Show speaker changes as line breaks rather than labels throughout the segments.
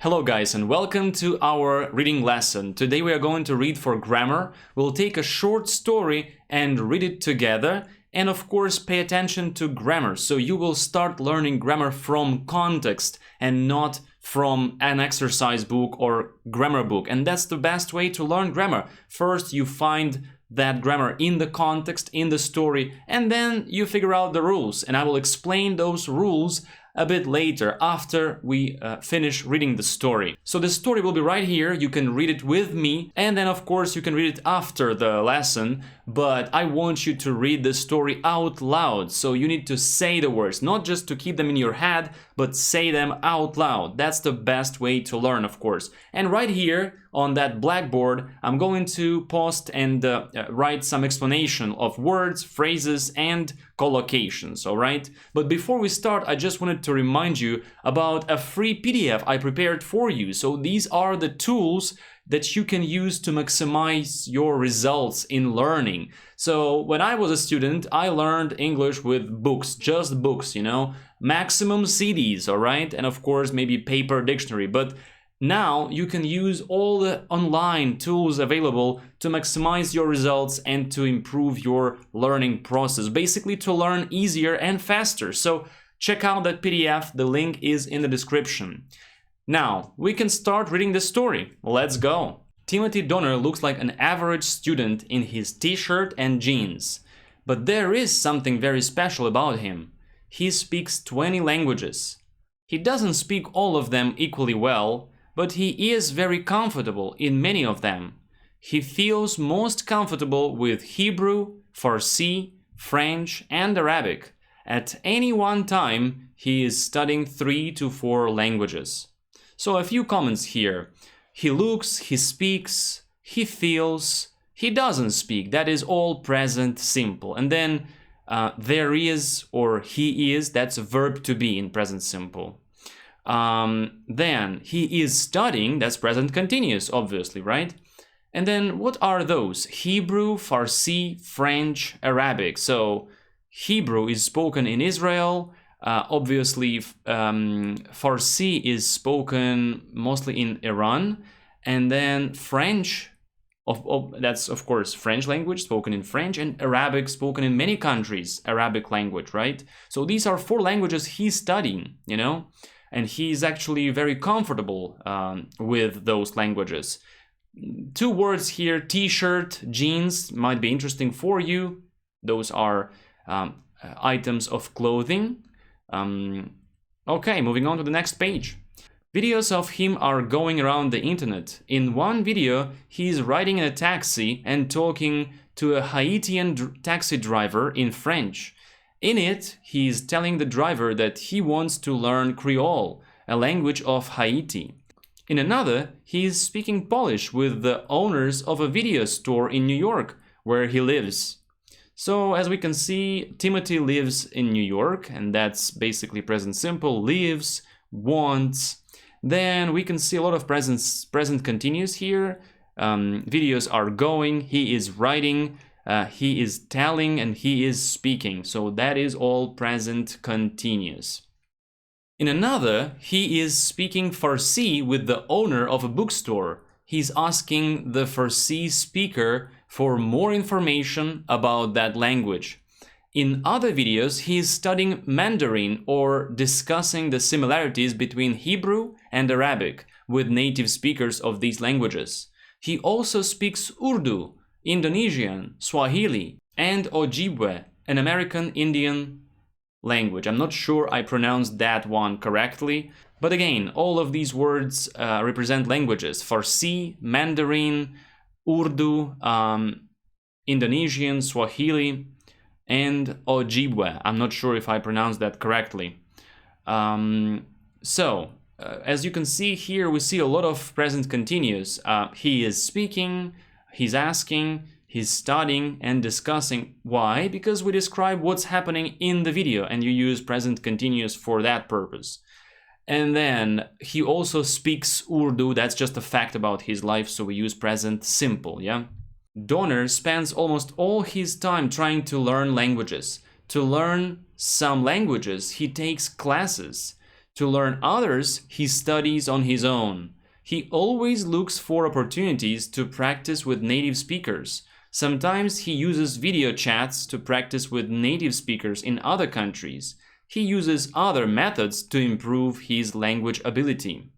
Hello guys and welcome to our reading lesson. Today we are going to read for grammar. We'll take a short story and read it together, and of course pay attention to grammar. So you will start learning grammar from context and not from an exercise book or grammar book. And that's the best way to learn grammar. First you find that grammar in the context, in the story, and then you figure out the rules. And I will explain those rules a bit later after we finish reading the story. So the story will be right here. You can read it with me, and then of course you can read it after the lesson, but I want you to read the story out loud. So you need to say the words, not just to keep them in your head, but say them out loud. That's the best way to learn, of course. And right here on that blackboard, I'm going to post and write some explanation of words, phrases, and collocations, all right? But before we start, I just wanted to remind you about a free PDF I prepared for you. So these are the tools that you can use to maximize your results in learning. So when I was a student, I learned English with books, just books, you know, maximum CDs, all right? And of course, maybe paper dictionary, but now you can use all the online tools available to maximize your results and to improve your learning process, basically to learn easier and faster. So check out that PDF, the link is in the description. Now, we can start reading the story. Let's go. Timothy Donner looks like an average student in his t-shirt and jeans. But there is something very special about him. He speaks 20 languages. He doesn't speak all of them equally well, but he is very comfortable in many of them. He feels most comfortable with Hebrew, Farsi, French, and Arabic. At any one time, he is studying 3 to 4 languages. So a few comments here. He looks, he speaks, he feels, he doesn't speak. That is all present simple. And then there is or he is, that's a verb to be in present simple. Then he is studying, that's present continuous, obviously, right? And then what are those? Hebrew, Farsi, French, Arabic. So Hebrew is spoken in Israel. Obviously, Farsi is spoken mostly in Iran. And then French, that's of course French language spoken in French, and Arabic spoken in many countries, Arabic language, right? So these are 4 languages he's studying, you know? And he's actually very comfortable with those languages. 2 words here, t-shirt, jeans, might be interesting for you. Those are items of clothing. Okay, moving on to the next page. Videos of him are going around the internet. In one video, he's riding in a taxi and talking to a Haitian taxi driver in French. In it, he is telling the driver that he wants to learn Creole, a language of Haiti. In another, he is speaking Polish with the owners of a video store in New York, where he lives. So, as we can see, Timothy lives in New York, and that's basically present simple, lives, wants. Then we can see a lot of present continuous here. Videos are going, he is writing, he is telling, and he is speaking. So that is all present continuous. In another, he is speaking Farsi with the owner of a bookstore. He's asking the Farsi speaker for more information about that language. In other videos, he is studying Mandarin or discussing the similarities between Hebrew and Arabic with native speakers of these languages. He also speaks Urdu, Indonesian, Swahili, and Ojibwe, an American Indian language. I'm not sure I pronounced that one correctly, but again, all of these words represent languages. Farsi, Mandarin, Urdu, Indonesian, Swahili, and Ojibwe. I'm not sure if I pronounced that correctly. As you can see here, we see a lot of present continuous. He is speaking, he's asking, he's studying and discussing. Why? Because we describe what's happening in the video and you use present continuous for that purpose. And then he also speaks Urdu. That's just a fact about his life, so we use present simple, yeah? Donner spends almost all his time trying to learn languages. To learn some languages, he takes classes. To learn others, he studies on his own. He always looks for opportunities to practice with native speakers. Sometimes he uses video chats to practice with native speakers in other countries. He uses other methods to improve his language ability.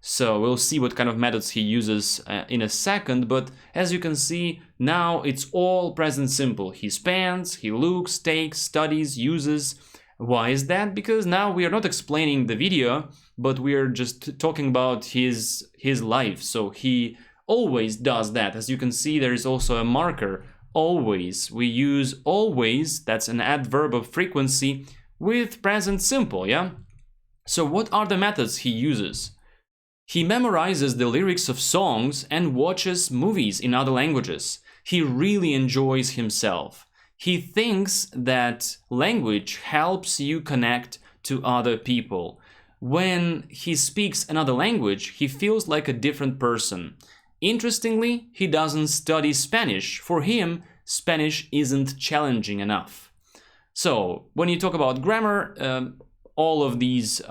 So we'll see what kind of methods he uses in a second, but as you can see, now it's all present simple. He spends, he looks, takes, studies, uses. Why is that? Because now we are not explaining the video, but we are just talking about his life. So he always does that. As you can see, there is also a marker, always. We use always, that's an adverb of frequency, with present simple, yeah? So what are the methods he uses? He memorizes the lyrics of songs and watches movies in other languages. He really enjoys himself. He thinks that language helps you connect to other people. When he speaks another language, he feels like a different person. Interestingly, he doesn't study Spanish. For him, Spanish isn't challenging enough. So, when you talk about grammar, all of these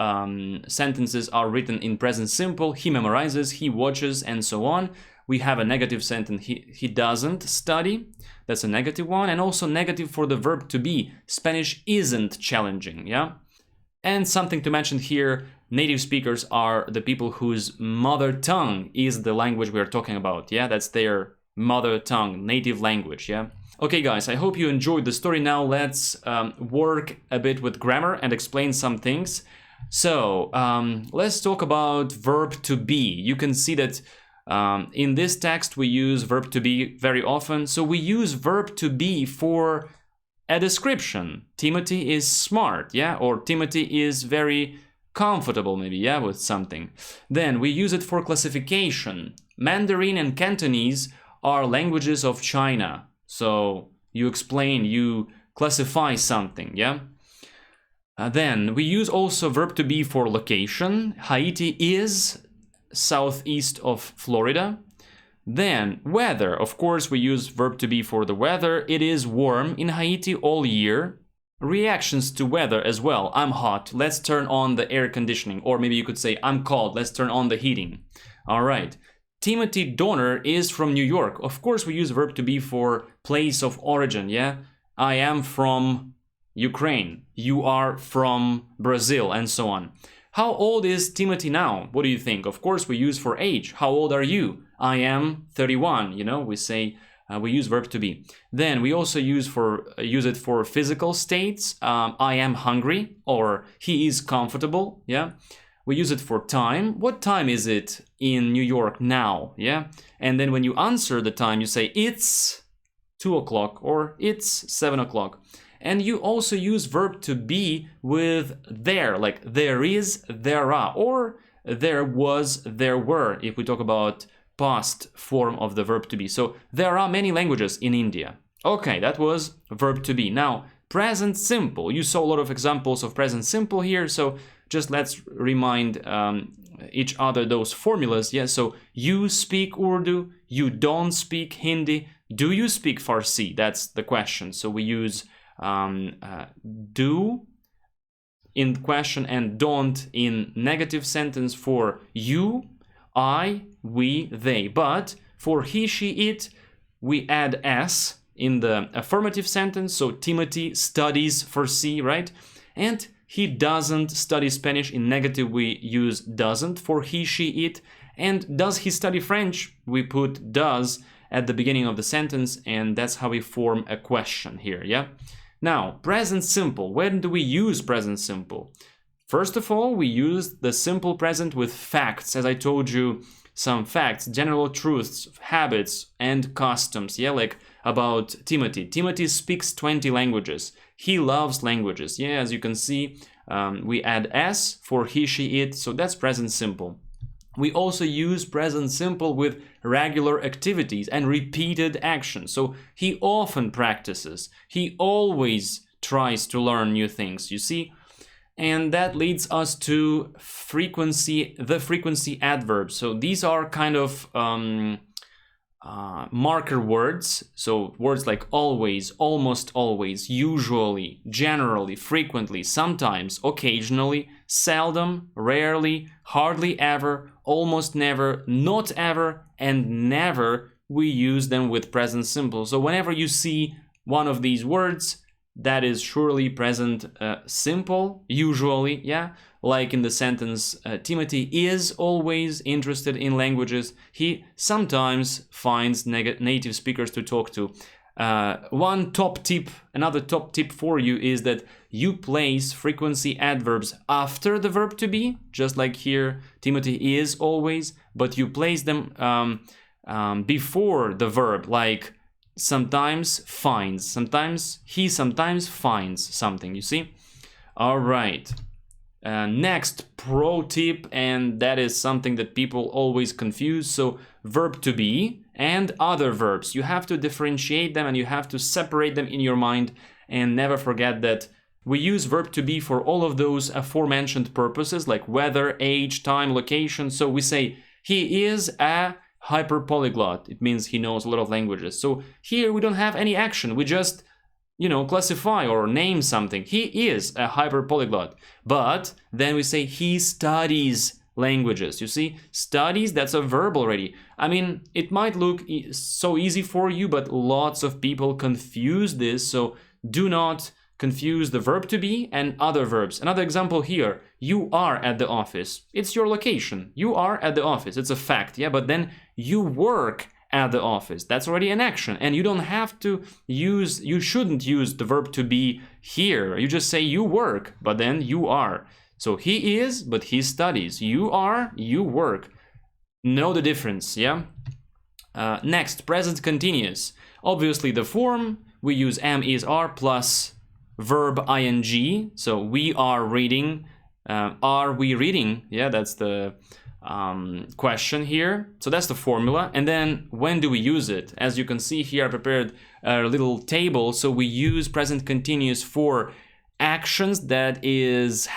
sentences are written in present simple. He memorizes, he watches, and so on. We have a negative sentence, he doesn't study. That's a negative one. And also negative for the verb to be. Spanish isn't challenging, yeah? And something to mention here, native speakers are the people whose mother tongue is the language we are talking about, yeah? That's their mother tongue, native language, yeah? Okay guys, I hope you enjoyed the story. Now let's work a bit with grammar and explain some things. So let's talk about verb to be. You can see that in this text we use verb to be very often. So we use verb to be for a description. Timothy is smart, yeah? Or Timothy is very comfortable maybe, yeah, with something. Then we use it for classification. Mandarin and Cantonese are languages of China. So you explain, you classify something, yeah? Then we use also verb to be for location. Haiti is southeast of Florida. Then weather, of course we use verb to be for the weather. It is warm in Haiti all year. Reactions to weather as well. I'm hot, let's turn on the air conditioning. Or maybe you could say I'm cold, let's turn on the heating. All right. Timothy Donner is from New York. Of course, we use verb to be for place of origin, yeah? I am from Ukraine. You are from Brazil, and so on. How old is Timothy now? What do you think? Of course, we use for age. How old are you? I am 31, you know? We say, we use verb to be. Then we also use it for physical states. I am hungry, or he is comfortable, yeah? We use it for time. What time is it in New York now? Yeah. And then when you answer the time, you say it's 2 o'clock or it's 7 o'clock. And you also use verb to be with there, like there is, there are, or there was, there were, if we talk about past form of the verb to be. So there are many languages in India. Okay, that was verb to be. Now, present simple. You saw a lot of examples of present simple here, so just let's remind each other those formulas. Yeah, so you speak Urdu, you don't speak Hindi. Do you speak Farsi? That's the question. So we use do in question and don't in negative sentence for you, I, we, they. But for he, she, it, we add s in the affirmative sentence. So Timothy studies Farsi, right? And he doesn't study Spanish. In negative, we use doesn't for he, she, it. And does he study French? We put does at the beginning of the sentence, and that's how we form a question here, yeah? Now, present simple. When do we use present simple? First of all, we use the simple present with facts. As I told you, some facts, general truths, habits, and customs, yeah? Like about Timothy. Timothy speaks 20 languages. He loves languages. Yeah, as you can see, we add s for he, she, it. So that's present simple. We also use present simple with regular activities and repeated actions. So he often practices. He always tries to learn new things, you see? And that leads us to frequency, the frequency adverbs. So these are kind of marker words, so words like always, almost always, usually, generally, frequently, sometimes, occasionally, seldom, rarely, hardly ever, almost never, not ever, and never, we use them with present simple. So whenever you see one of these words, that is surely present simple, usually, yeah? Like in the sentence, Timothy is always interested in languages. He sometimes finds native speakers to talk to. Another top tip for you is that you place frequency adverbs after the verb to be, just like here, Timothy is always, but you place them before the verb, like sometimes finds, he sometimes finds something, you see? All right. Next pro tip, and that is something that people always confuse. So verb to be and other verbs, you have to differentiate them and you have to separate them in your mind, and never forget that we use verb to be for all of those aforementioned purposes like weather, age, time, location. So we say he is a hyperpolyglot. It means he knows a lot of languages. So here we don't have any action, we just classify or name something. He is a hyperpolyglot. But then we say he studies languages. You see, studies, that's a verb already. I mean, it might look so easy for you, but lots of people confuse this. So do not confuse the verb to be and other verbs. Another example here, you are at the office. It's your location. You are at the office. It's a fact, yeah, but then you work at the office. That's already an action, and you don't have to use, you shouldn't use the verb to be here. You just say you work, but then you are. So he is, but he studies. You are, you work. Know the difference, yeah? Next, present continuous. Obviously the form, we use am, is, are plus verb ing. So we are reading. Are we reading? Yeah, that's the question here. So that's the formula. And then when do we use it? As you can see here, I prepared a little table. So we use present continuous for actions that is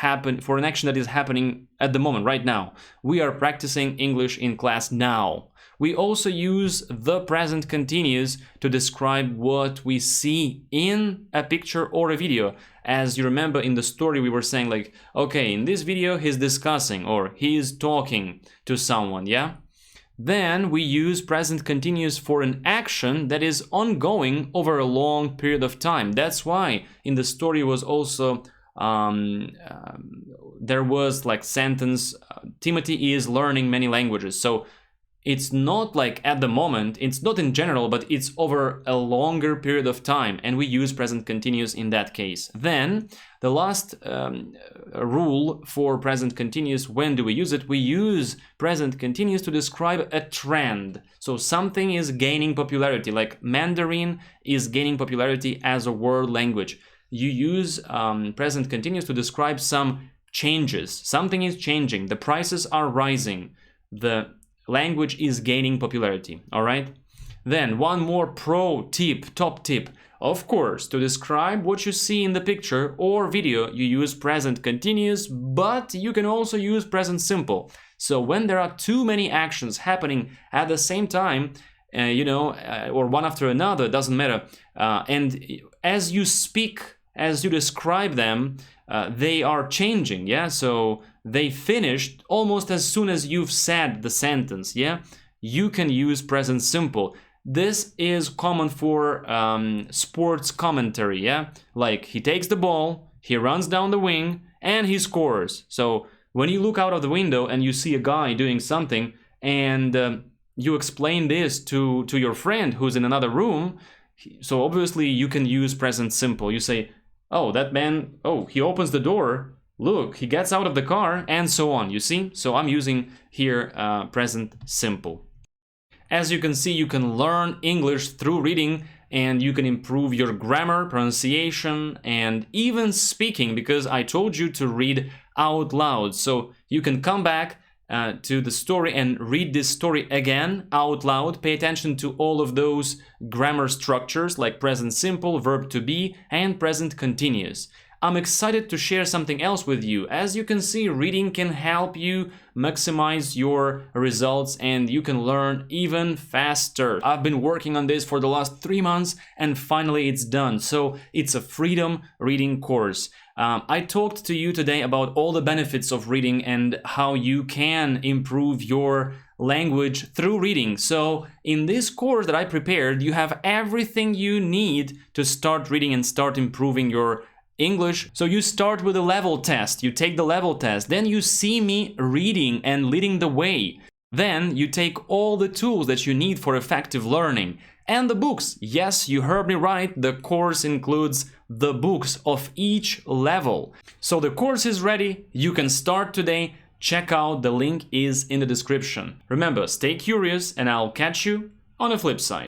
for an action that is happening at the moment, right now. We are practicing English in class now. We also use the present continuous to describe what we see in a picture or a video. As you remember in the story, we were saying like, okay, in this video he's discussing or he's talking to someone, yeah? Then we use present continuous for an action that is ongoing over a long period of time. That's why in the story was also there was like sentence, Timothy is learning many languages. So it's not like at the moment, it's not in general, but it's over a longer period of time, and we use present continuous in that case. Then the last rule for present continuous, when do we use it? We use present continuous to describe a trend. So something is gaining popularity, like Mandarin is gaining popularity as a world language. You use present continuous to describe some changes. Something is changing, the prices are rising, the language is gaining popularity, all right? Then one more pro tip, top tip. Of course, to describe what you see in the picture or video, you use present continuous, but you can also use present simple. So when there are too many actions happening at the same time, or one after another, doesn't matter. And as you speak, as you describe them, they are changing, yeah? So they finished almost as soon as you've said the sentence, yeah? You can use present simple. This is common for sports commentary, yeah? Like he takes the ball, he runs down the wing, and he scores. So when you look out of the window and you see a guy doing something, and you explain this to your friend who's in another room, so obviously you can use present simple. You say, oh, that man, oh, he opens the door, look, he gets out of the car, and so on, you see? So I'm using here present simple. As you can see, you can learn English through reading, and you can improve your grammar, pronunciation, and even speaking, because I told you to read out loud. So you can come back to the story and read this story again out loud. Pay attention to all of those grammar structures like present simple, verb to be, and present continuous. I'm excited to share something else with you. As you can see, reading can help you maximize your results and you can learn even faster. I've been working on this for the last 3 months and finally it's done. So it's a freedom reading course. I talked to you today about all the benefits of reading and how you can improve your language through reading. So in this course that I prepared, you have everything you need to start reading and start improving your English. So you start with a level test, you take the level test, then you see me reading and leading the way. Then you take all the tools that you need for effective learning. And the books. Yes, you heard me right, the course includes the books of each level. So the course is ready, you can start today. Check out, the link is in the description. Remember, stay curious and I'll catch you on the flip side.